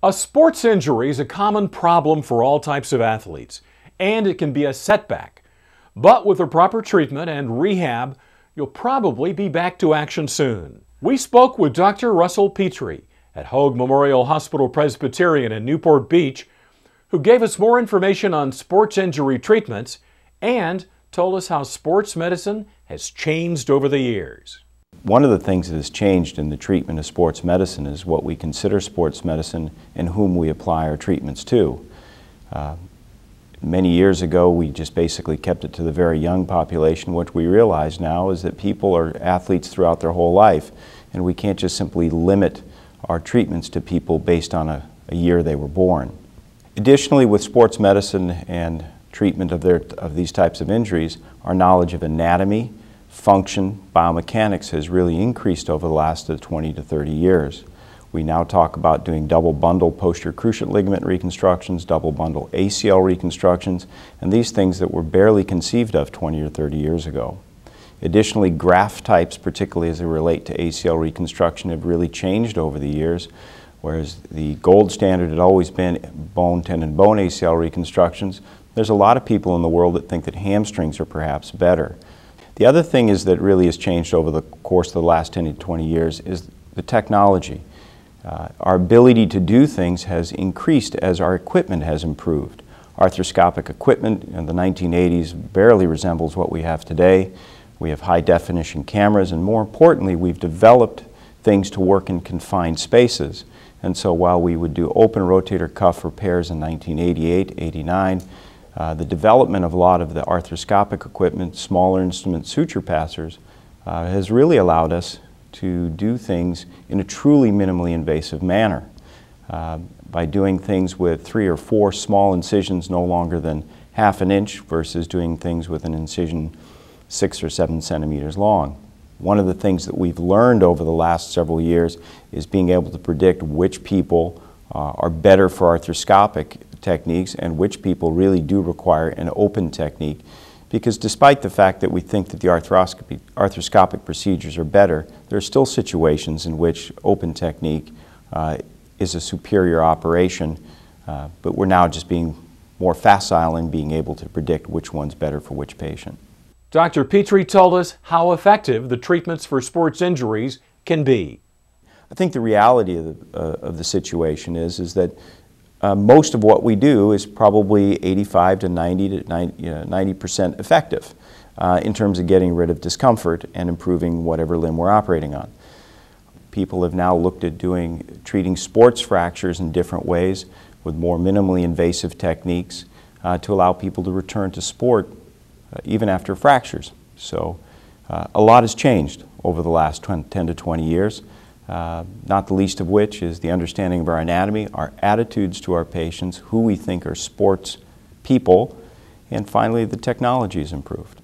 A sports injury is a common problem for all types of athletes, and it can be a setback. But with the proper treatment and rehab, you'll probably be back to action soon. We spoke with Dr. Russell Petrie at Hoag Memorial Hospital Presbyterian in Newport Beach, who gave us more information on sports injury treatments and told us how sports medicine has changed over the years. One of the things that has changed in the treatment of sports medicine is what we consider sports medicine and whom we apply our treatments to. Many years ago, we just basically kept it to the very young population. What we realize now is that people are athletes throughout their whole life, and we can't just simply limit our treatments to people based on a year they were born. Additionally, with sports medicine and treatment of these types of injuries, our knowledge of anatomy, function, biomechanics has really increased over the last 20 to 30 years. We now talk about doing double bundle posterior cruciate ligament reconstructions, double bundle ACL reconstructions, and these things that were barely conceived of 20 or 30 years ago. Additionally, graft types, particularly as they relate to ACL reconstruction, have really changed over the years, whereas the gold standard had always been bone, tendon, bone ACL reconstructions. There's a lot of people in the world that think that hamstrings are perhaps better. The other thing is that really has changed over the course of the last 10 to 20 years is the technology. Our ability to do things has increased as our equipment has improved. Arthroscopic equipment in the 1980s barely resembles what we have today. We have high definition cameras, and more importantly, we've developed things to work in confined spaces. And so while we would do open rotator cuff repairs in 1988, 89, the development of a lot of the arthroscopic equipment, smaller instrument suture passers, has really allowed us to do things in a truly minimally invasive manner. By doing things with 3 or 4 small incisions no longer than ½ an inch versus doing things with an incision 6 or 7 centimeters long. One of the things that we've learned over the last several years is being able to predict which people are better for arthroscopic techniques and which people really do require an open technique. Because despite the fact that we think that the arthroscopic procedures are better, there are still situations in which open technique is a superior operation, but we're now just being more facile in being able to predict which one's better for which patient. Dr. Petrie told us how effective the treatments for sports injuries can be. I think the reality of the situation is that most of what we do is probably 85 to 90% effective in terms of getting rid of discomfort and improving whatever limb we're operating on. People have now looked at treating sports fractures in different ways with more minimally invasive techniques to allow people to return to sport even after fractures. So a lot has changed over the last 10 to 20 years. Not the least of which is the understanding of our anatomy, our attitudes to our patients, who we think are sports people, and finally the technology has improved.